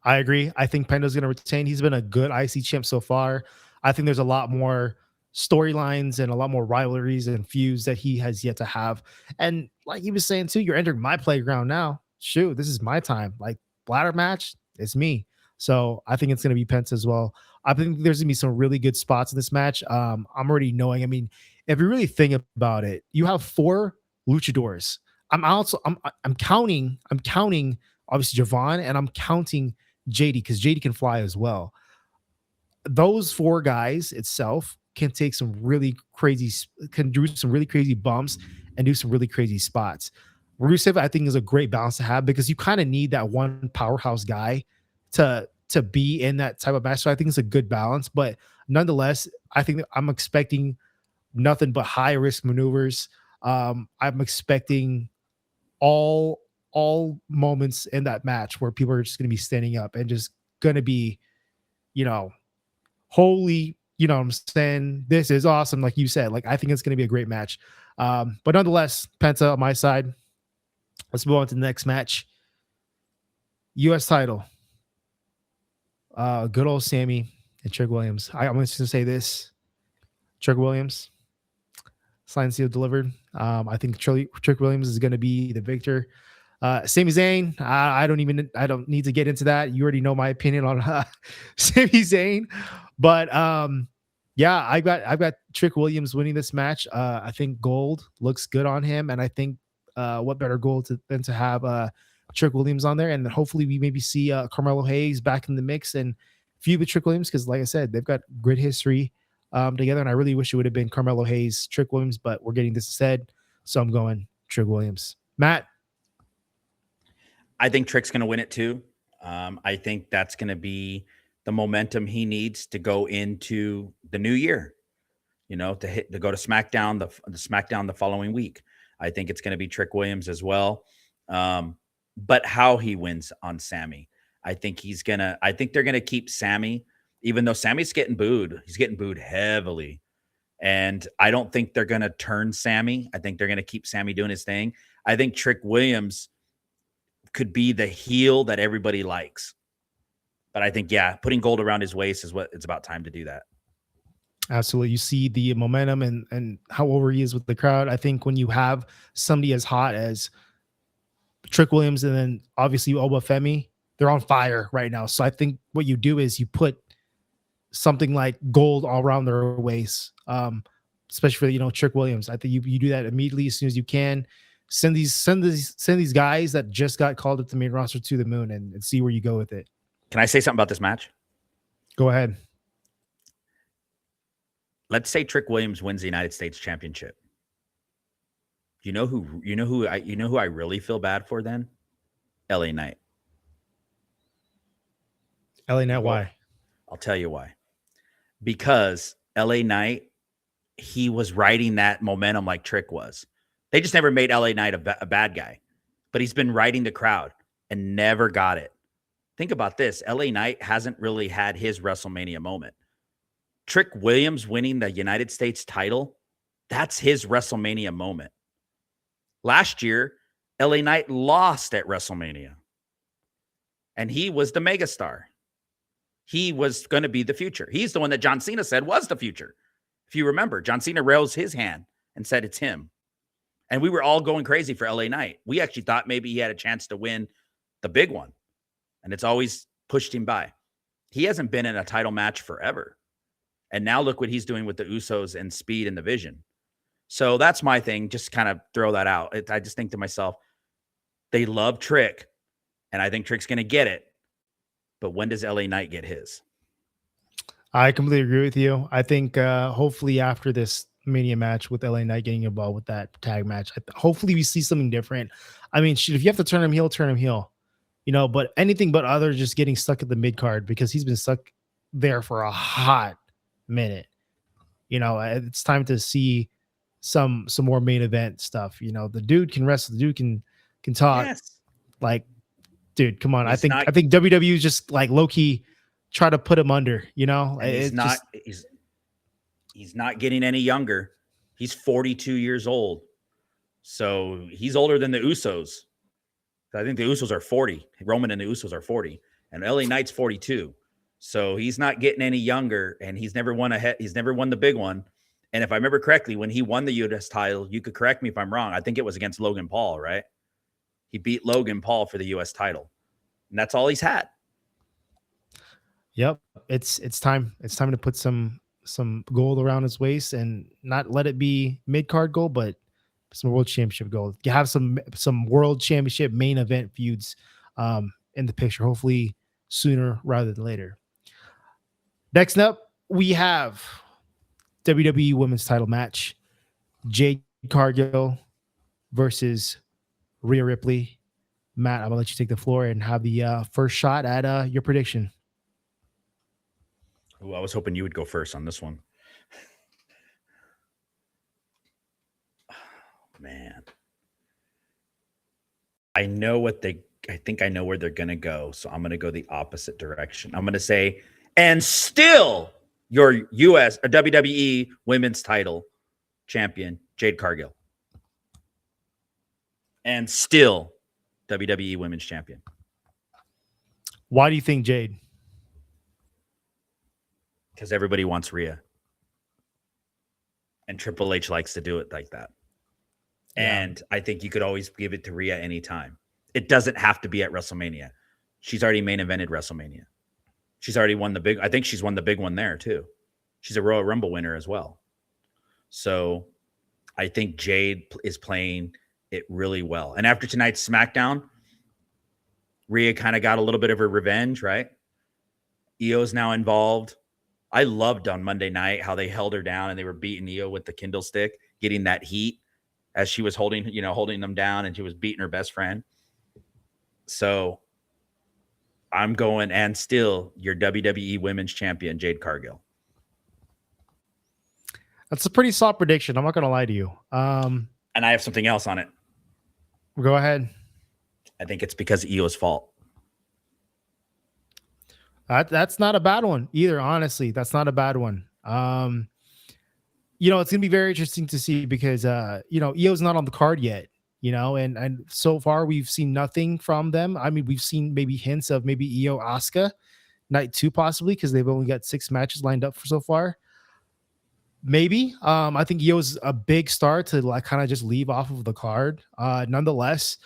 I agree. I think Pento's going to retain. He's been a good IC champ so far. I think there's a lot more storylines and a lot more rivalries and feuds that he has yet to have. And like he was saying too, you're entering my playground now. Shoot, this is my time. Like ladder match, it's me. So I think it's going to be Penta as well. I think there's going to be some really good spots in this match. I'm already knowing. I mean, if you really think about it, you have 4 luchadors. I'm counting obviously Javon, and I'm counting JD because JD can fly as well. Those 4 guys itself can take some really crazy, can do some really crazy bumps and do some really crazy spots. Rusev, I think, is a great balance to have because you kind of need that one powerhouse guy to be in that type of match. So I think it's a good balance. But nonetheless, I think I'm expecting nothing but high risk maneuvers. I'm expecting all moments in that match where people are just going to be standing up and just going to be, holy, what I'm saying, this is awesome. Like you said, like I think it's going to be a great match. But nonetheless, Penta on my side. Let's move on to the next match. U.S. title. Good old Sammy and Trick Williams. I'm just going to say this. Trick Williams, signed, sealed, delivered. I think Trick Williams is going to be the victor. Sami Zayn, I don't need to get into that. You already know my opinion on Sami Zayn, but yeah, I've got Trick Williams winning this match. I think gold looks good on him, and I think what better goal than to have Trick Williams on there, and hopefully we maybe see Carmelo Hayes back in the mix and feud with Trick Williams because, like I said, they've got great history together, and I really wish it would have been Carmelo Hayes, Trick Williams, but we're getting this instead, so I'm going Trick Williams. Matt. I think Trick's going to win it too. I think that's going to be the momentum he needs to go into the new year, to go to SmackDown, the SmackDown the following week. I think it's going to be Trick Williams as well. But how he wins on Sammy, I think they're going to keep Sammy, even though Sammy's getting booed. He's getting booed heavily. And I don't think they're going to turn Sammy. I think they're going to keep Sammy doing his thing. I think Trick Williams could be the heel that everybody likes. But I think, putting gold around his waist is what it's about time to do that. Absolutely. You see the momentum and how over he is with the crowd. I think when you have somebody as hot as Trick Williams and then obviously Obafemi, they're on fire right now. So I think what you do is you put something like gold all around their waist, especially for, Trick Williams. I think you do that immediately as soon as you can. Send these guys that just got called up to the main roster to the moon and see where you go with it. Can I say something about this match? Go ahead. Let's say Trick Williams wins the United States Championship. You know who I really feel bad for then? LA Knight. LA Knight, why? I'll tell you why. Because LA Knight, he was riding that momentum like Trick was. They just never made LA Knight a bad guy, but he's been riding the crowd and never got it. Think about this. LA Knight hasn't really had his WrestleMania moment. Trick Williams winning the United States title, that's his WrestleMania moment. Last year, LA Knight lost at WrestleMania, and he was the megastar. He was going to be the future. He's the one that John Cena said was the future. If you remember, John Cena raised his hand and said it's him. And we were all going crazy for LA Knight. We actually thought maybe he had a chance to win the big one, and it's always pushed him by. He hasn't been in a title match forever. And now look what he's doing with the Usos and Speed and the Vision. So that's my thing. Just kind of throw that out. I just think to myself, they love Trick, and I think Trick's going to get it. But when does LA Knight get his? I completely agree with you. I think hopefully after this Mania match with LA Knight getting involved with that tag match, hopefully we see something different. I mean, shit, if you have to turn him heel, turn him heel. But anything but other just getting stuck at the mid card because he's been stuck there for a hot minute. It's time to see some more main event stuff. The dude can wrestle, the dude can talk. Yes. Like, dude, come on. He's I think WWE is just like low key try to put him under. He's not getting any younger. He's 42 years old, so he's older than the Usos. I think the Usos are 40. Roman and the Usos are 40, and LA Knight's 42. So he's not getting any younger, and he's never won He's never won the big one. And if I remember correctly, when he won the U.S. title, you could correct me if I'm wrong. I think it was against Logan Paul, right? He beat Logan Paul for the U.S. title, and that's all he's had. Yep, it's time. It's time to put some gold around his waist and not let it be mid card gold, but some world championship gold. You have some world championship main event feuds in the picture, hopefully sooner rather than later. Next up, we have WWE Women's Title match: Jade Cargill versus Rhea Ripley. Matt, I'm gonna let you take the floor and have the first shot at your prediction. Ooh, I was hoping you would go first on this one. Oh, man. I think I know where they're going to go. So I'm going to go the opposite direction. I'm going to say, and still your US or WWE women's title champion, Jade Cargill. And still WWE women's champion. Why do you think Jade? Because everybody wants Rhea. And Triple H likes to do it like that. Yeah. And I think you could always give it to Rhea anytime. It doesn't have to be at WrestleMania. She's already main evented WrestleMania. She's already won I think she's won the big one there too. She's a Royal Rumble winner as well. So I think Jade is playing it really well. And after tonight's SmackDown, Rhea kind of got a little bit of her revenge, right? Io's now involved. I loved on Monday night how they held her down and they were beating Io with the Kindle stick, getting that heat as she was holding them down, and she was beating her best friend. So I'm going, and still your WWE Women's Champion, Jade Cargill. That's a pretty solid prediction. I'm not going to lie to you. And I have something else on it. Go ahead. I think it's because of Io's fault. That's not a bad one either. Honestly, that's not a bad one. It's going to be very interesting to see because, Io's not on the card yet, and so far we've seen nothing from them. I mean, we've seen maybe hints of maybe Io Asuka night 2 possibly, because they've only got 6 matches lined up for so far. Maybe. I think Io's a big star to like kind of just leave off of the card. Nonetheless,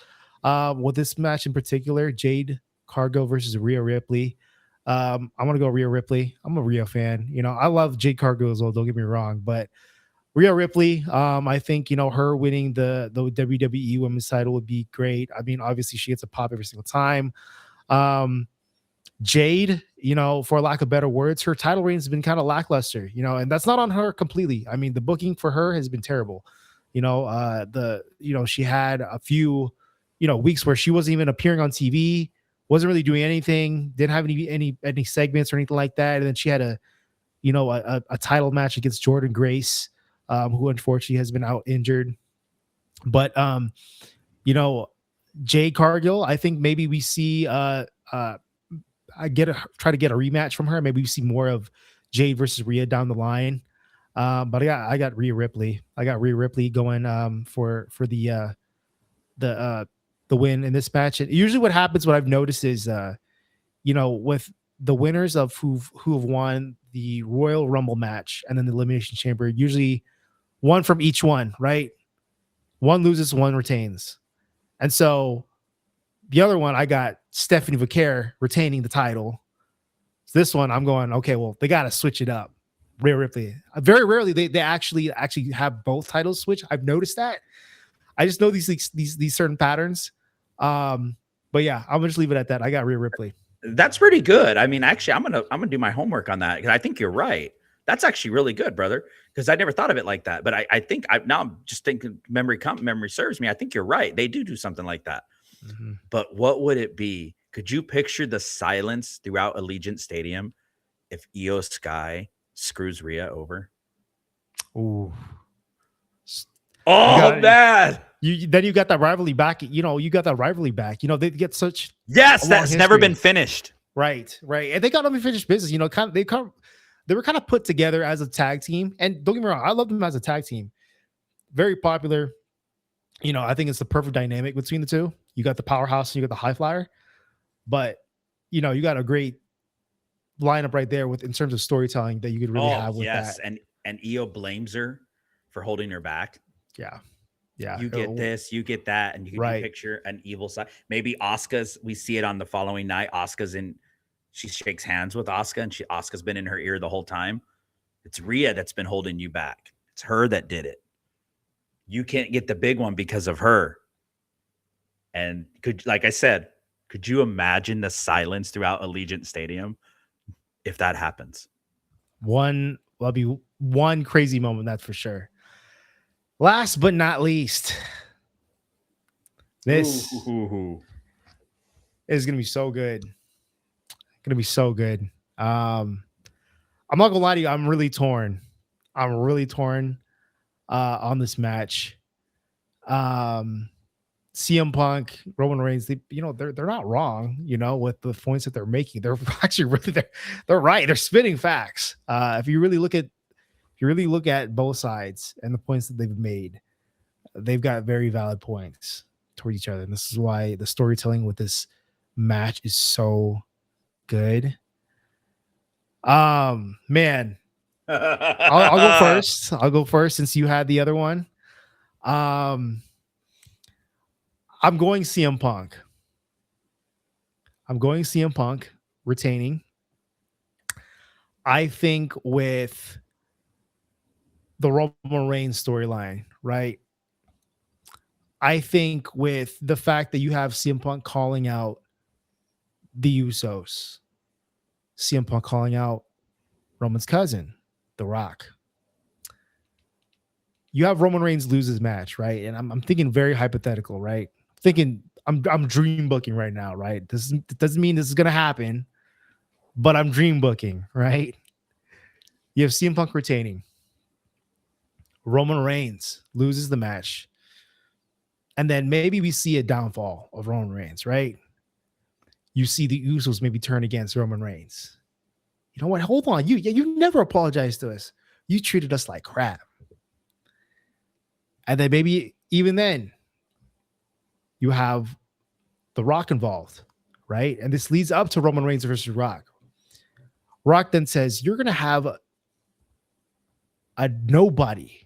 with this match in particular, Jade Cargill versus Rhea Ripley. I'm gonna go Rhea Ripley. I'm a Rhea fan. I love Jade Cargill as well. Don't get me wrong, but Rhea Ripley, I think her winning the WWE Women's title would be great. I mean, obviously she gets a pop every single time. Jade, for lack of better words, her title reign has been kind of lackluster. And that's not on her completely. I mean, the booking for her has been terrible. She had a few, weeks where she wasn't even appearing on TV. Wasn't really doing anything, didn't have any segments or anything like that. And then she had a title match against Jordan Grace, who unfortunately has been out injured. But Jade Cargill, I think maybe we see try to get a rematch from her. Maybe we see more of Jade versus Rhea down the line. But I got Rhea Ripley. I got Rhea Ripley going for the the win in this match. And usually what happens, what I've noticed is, with the winners of who have won the Royal Rumble match and then the Elimination Chamber, usually one from each one, right? One loses, one retains. And so the other one, I got Stephanie Vaquer retaining the title. So this one, I'm going, okay, well, they got to switch it up. Rhea Ripley. Very rarely they actually have both titles switch. I've noticed that. I just know these certain patterns. But yeah, I'm gonna just leave it at that. I got Rhea Ripley. That's pretty good. I mean, actually, I'm gonna do my homework on that because I think you're right. That's actually really good, brother. Because I never thought of it like that. But I think now I'm just thinking memory serves me. I think you're right. They do something like that. Mm-hmm. But what would it be? Could you picture the silence throughout Allegiant Stadium if Io Sky screws Rhea over? Ooh. Oh, man. You got that rivalry back. You got that rivalry back. They get such that's never been finished. Right. And they got unfinished business. They were kind of put together as a tag team. And don't get me wrong, I love them as a tag team. Very popular. I think it's the perfect dynamic between the two. You got the powerhouse and you got the high flyer. But you got a great lineup right there in terms of storytelling that you could really have with that. And Io blames her for holding her back. Yeah. You get this, you get that, and you can picture an evil side. Maybe Asuka's. We see it on the following night. She shakes hands with Asuka, and Asuka's been in her ear the whole time. It's Rhea that's been holding you back. It's her that did it. You can't get the big one because of her. And like I said, could you imagine the silence throughout Allegiant Stadium if that happens? That'll be one crazy moment, that's for sure. Last but not least, this is going to be so good. I'm not gonna lie to you. I'm really torn on this match. CM Punk, Roman Reigns, they're not wrong, with the points that they're making. They're actually they're right. They're spitting facts. If you really look at both sides and the points that they've made, they've got very valid points toward each other. And this is why the storytelling with this match is so good. Man, I'll go first since you had the other one. I'm going CM Punk. Retaining. I think with the Roman Reigns storyline, right? I think with the fact that you have CM Punk calling out the Usos, CM Punk calling out Roman's cousin, The Rock. You have Roman Reigns lose his match, right? And I'm thinking very hypothetical, right? I'm dream booking right now, right? This doesn't mean this is gonna happen, but I'm dream booking, right? You have CM Punk retaining. Roman Reigns loses the match. And then maybe we see a downfall of Roman Reigns, right? You see the Usos maybe turn against Roman Reigns. You know what? Hold on. You never apologized to us. You treated us like crap. And then maybe even then, you have The Rock involved, right? And this leads up to Roman Reigns versus Rock. Rock then says, you're going to have a nobody,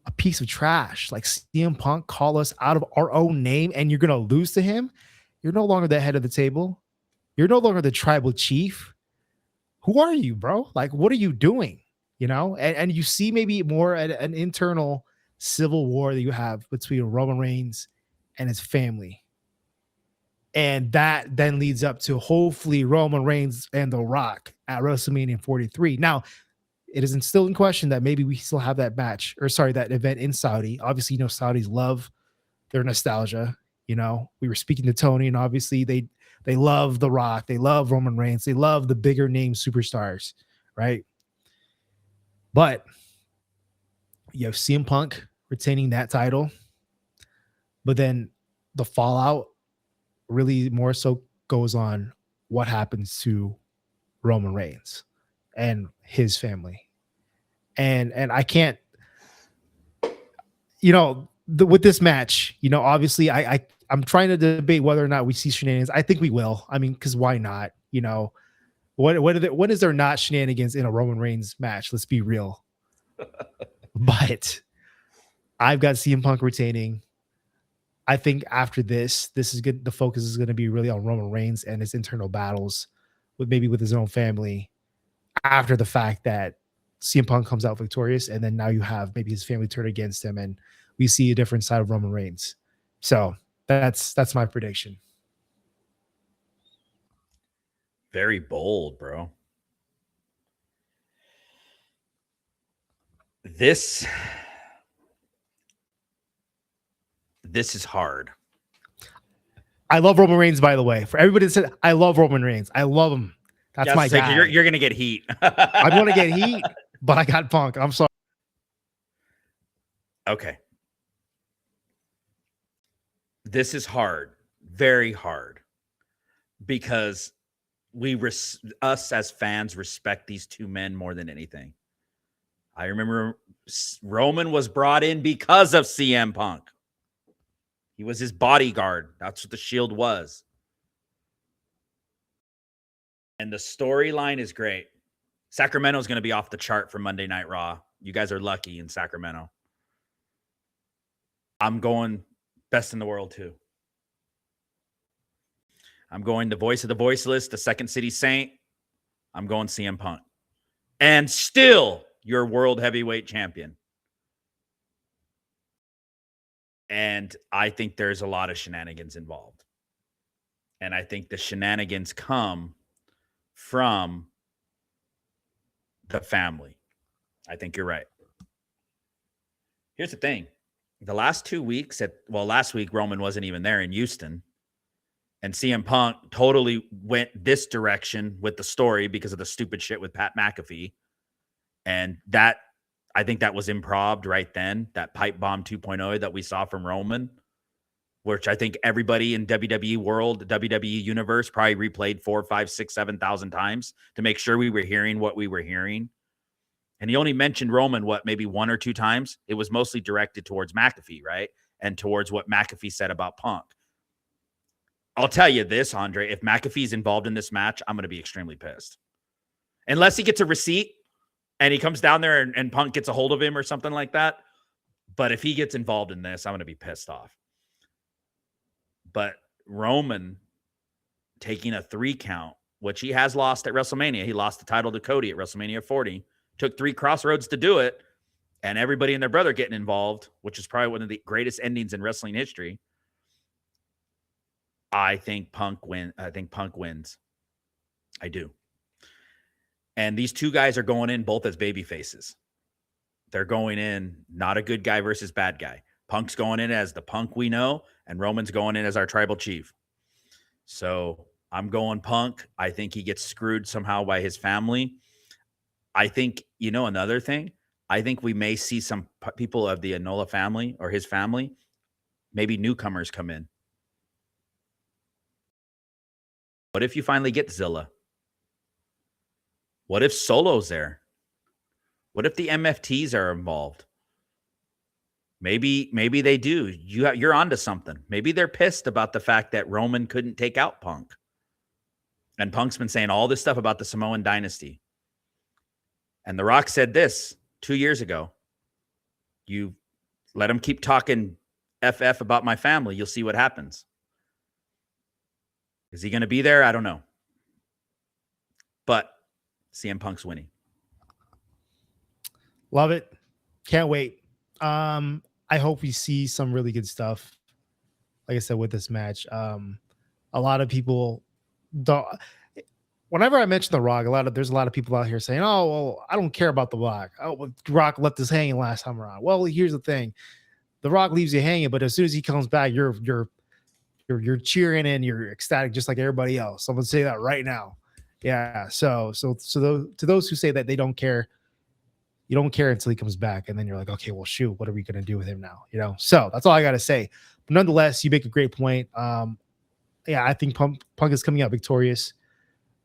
a piece of trash like CM Punk call us out of our own name, and you're going to lose to him. You're no longer the head of the table. You're no longer the tribal chief. Who are you, bro? Like, what are you doing? And you see maybe more an internal civil war that you have between Roman Reigns and his family. And that then leads up to hopefully Roman Reigns and The Rock at WrestleMania 43. Now, it isn't still in question that maybe we still have that that event in Saudi. Obviously, Saudis love their nostalgia. We were speaking to Tony, and obviously they love The Rock. They love Roman Reigns. They love the bigger name superstars, right? But you have CM Punk retaining that title. But then the fallout really more so goes on what happens to Roman Reigns and his family. And I can't, with this match, obviously I'm trying to debate whether or not we see shenanigans. I think we will. I mean, because why not? When is there not shenanigans in a Roman Reigns match? Let's be real. But I've got CM Punk retaining. I think after this is good. The focus is going to be really on Roman Reigns and his internal battles with his own family. After the fact that CM Punk comes out victorious, and then now you have maybe his family turn against him, and we see a different side of Roman Reigns. So that's my prediction. Very bold, bro. This is hard. I love Roman Reigns, by the way. For everybody that said I love Roman Reigns, I love him. That's my guy. You're gonna get heat. I'm gonna get heat, but I got Punk. I'm sorry. Okay. This is hard, very hard, because us as fans respect these two men more than anything. I remember Roman was brought in because of CM Punk. He was his bodyguard. That's what the Shield was. And the storyline is great. Sacramento's going to be off the chart for Monday Night Raw. You guys are lucky in Sacramento. I'm going best in the world too. I'm going the voice of the voiceless, the Second City Saint. I'm going CM Punk. And still your world heavyweight champion. And I think there's a lot of shenanigans involved. And I think the shenanigans come from the family. I think you're right. Here's the thing. The last 2 weeks last week, Roman wasn't even there in Houston. And CM Punk totally went this direction with the story because of the stupid shit with Pat McAfee. And I think that was improv right then, that pipe bomb 2.0 that we saw from Roman, which I think everybody in WWE world, WWE universe probably replayed 4, 5, 6, 7,000 times to make sure we were hearing what we were hearing. And he only mentioned Roman, maybe 1 or 2 times. It was mostly directed towards McAfee, right? And towards what McAfee said about Punk. I'll tell you this, Andre, if McAfee's involved in this match, I'm going to be extremely pissed. Unless he gets a receipt and he comes down there and Punk gets a hold of him or something like that. But if he gets involved in this, I'm going to be pissed off. But Roman taking a 3 count, which he has lost at WrestleMania. He lost the title to Cody at WrestleMania 40. Took 3 crossroads to do it. And everybody and their brother getting involved, which is probably one of the greatest endings in wrestling history. I think Punk wins. I do. And these two guys are going in both as baby faces. They're going in not a good guy versus bad guy. Punk's going in as the Punk we know, and Roman's going in as our tribal chief. So I'm going Punk. I think he gets screwed somehow by his family. I think, another thing, I think we may see some people of the Enola family or his family, maybe newcomers come in. What if you finally get Zilla? What if Solo's there? What if the MFTs are involved? Maybe they do. You're onto something. Maybe they're pissed about the fact that Roman couldn't take out Punk. And Punk's been saying all this stuff about the Samoan dynasty. And The Rock said this 2 years ago. You let him keep talking FF about my family. You'll see what happens. Is he going to be there? I don't know. But CM Punk's winning. Love it. Can't wait. I hope we see some really good stuff. Like I said, with this match, a lot of people don't. Whenever I mention The Rock, there's a lot of people out here saying, "Oh, well, I don't care about The Rock. Oh, The Rock left us hanging last time around." Well, here's the thing: The Rock leaves you hanging, but as soon as he comes back, you're cheering and you're ecstatic, just like everybody else. I'm gonna say that right now. Yeah. So to those who say that they don't care, you don't care until he comes back, and then you're like, okay, well, shoot, what are we gonna do with him now? So that's all I gotta say. But nonetheless, you make a great point. I think Punk is coming out victorious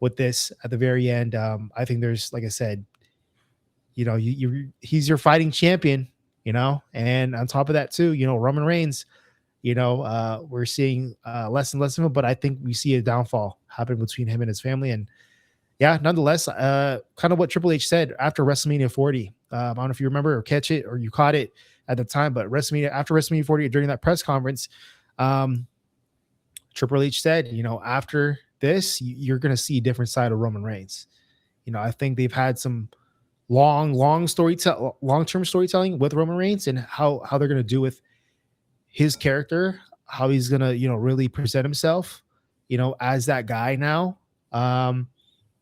with this at the very end. I think there's, like I said, he's your fighting champion. And on top of that too, Roman Reigns, we're seeing less and less of him, but I think we see a downfall happen between him and his family. And yeah, nonetheless, kind of what Triple H said after WrestleMania 40. I don't know if you remember or catch it or you caught it at the time, but after WrestleMania 40, during that press conference, um, Triple H said, after this, you're going to see a different side of Roman Reigns. I think they've had some long-term storytelling with Roman Reigns and how they're going to do with his character, how he's going to, really present himself, as that guy now. Um,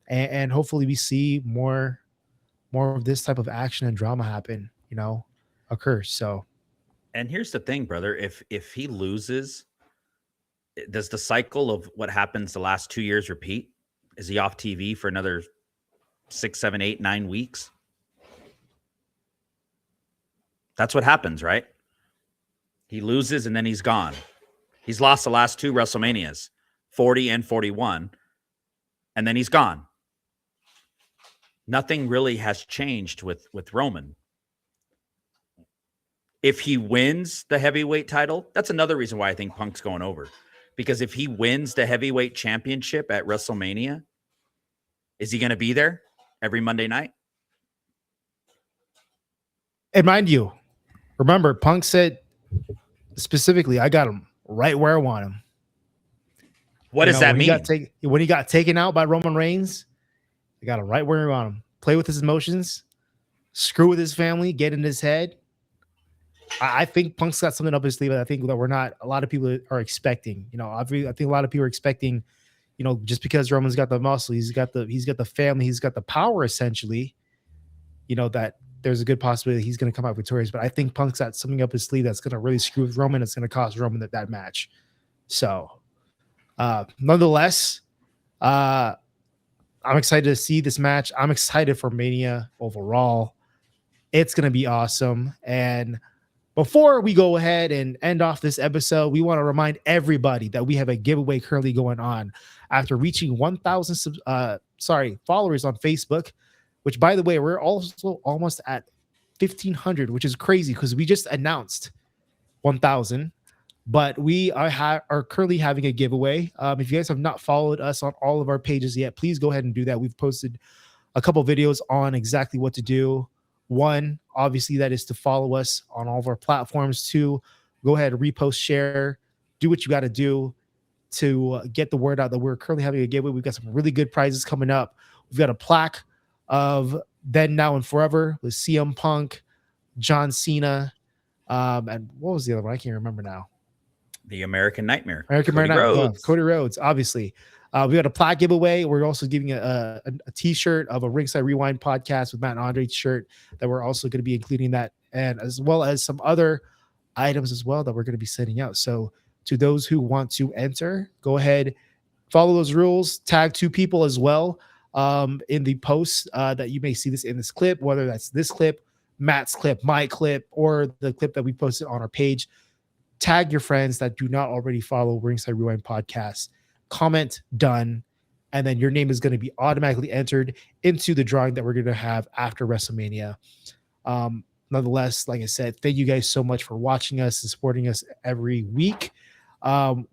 and hopefully we see more of this type of action and drama happen, occur. So And here's the thing, brother. If he loses, does the cycle of what happens the last 2 years repeat? Is he off TV for another 6, 7, 8, 9 weeks? That's what happens, right? He loses and then he's gone. He's lost the last 2 WrestleManias, 40 and 41, and then he's gone. Nothing really has changed with Roman. If he wins the heavyweight title, that's another reason why I think Punk's going over. Because if he wins the heavyweight championship at WrestleMania, is he going to be there every Monday night? And mind you, remember, Punk said specifically, I got him right where I want him. What does that mean? When he got taken out by Roman Reigns, I got him right where I want him. Play with his emotions, screw with his family, get in his head. I think Punk's got something up his sleeve that I think that a lot of people are expecting. I think a lot of people are expecting, just because Roman's got the muscle, he's got the family, he's got the power essentially, that there's a good possibility he's going to come out victorious. But I think Punk's got something up his sleeve that's going to really screw with Roman. It's going to cost Roman that match. So, nonetheless, I'm excited to see this match. I'm excited for Mania overall. It's going to be awesome. And before we go ahead and end off this episode, we want to remind everybody that we have a giveaway currently going on after reaching 1,000 followers on Facebook, which, by the way, we're also almost at 1,500, which is crazy because we just announced 1,000. But we are currently having a giveaway. If you guys have not followed us on all of our pages yet, please go ahead and do that. We've posted a couple videos on exactly what to do. One, obviously, that is to follow us on all of our platforms. Two, go ahead, repost, share, do what you got to do to get the word out that we're currently having a giveaway. We've got some really good prizes coming up. We've got a plaque of Then, Now, and Forever with CM Punk, John Cena, and what was the other one? I can't remember now. The American Nightmare. Cody Rhodes, obviously. We got a plaque giveaway. We're also giving a t-shirt of a Ringside Rewind podcast with Matt and Andre shirt that we're also going to be including that, and as well as some other items as well that we're going to be sending out. So to those who want to enter, go ahead, follow those rules, tag 2 people as well in the posts that you may see this in this clip, whether that's this clip, Matt's clip, my clip, or the clip that we posted on our page. Tag your friends that do not already follow Ringside Rewind podcast. Comment done, and then your name is going to be automatically entered into the drawing that we're going to have after WrestleMania. Nonetheless, like I said, thank you guys so much for watching us and supporting us every week.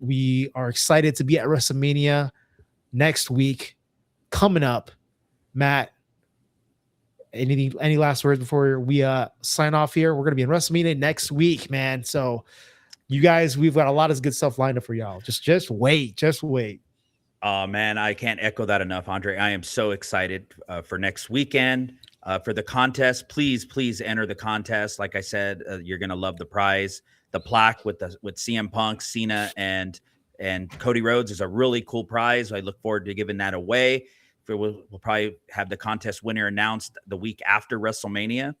We are excited to be at WrestleMania next week coming up. Matt, any last words before we sign off here? We're going to be in WrestleMania next week, man. So you guys, we've got a lot of good stuff lined up for y'all. Just wait. Oh, man, I can't echo that enough, Andre. I am so excited for next weekend, for the contest. Please enter the contest. Like I said, you're going to love the prize. The plaque with CM Punk, Cena, and Cody Rhodes is a really cool prize. I look forward to giving that away. We'll probably have the contest winner announced the week after WrestleMania.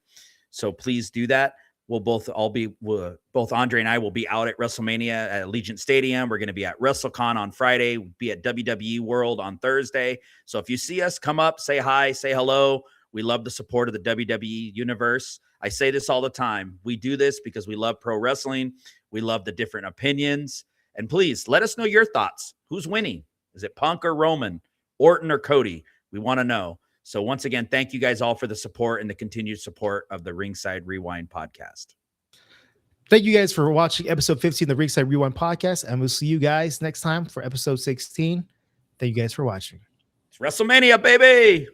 So please do that. Both Andre and I will be out at WrestleMania at Allegiant Stadium. We're going to be at WrestleCon on Friday. We'll be at WWE World on Thursday. So if you see us, come up, say hi, say hello. We love the support of the WWE universe. I say this all the time. We do this because we love pro wrestling. We love the different opinions. And please let us know your thoughts. Who's winning? Is it Punk or Roman, Orton or Cody? We want to know. So once again, thank you guys all for the support and the continued support of the Ringside Rewind podcast. Thank you guys for watching episode 15 of the Ringside Rewind podcast, and we'll see you guys next time for episode 16. Thank you guys for watching. It's WrestleMania, baby.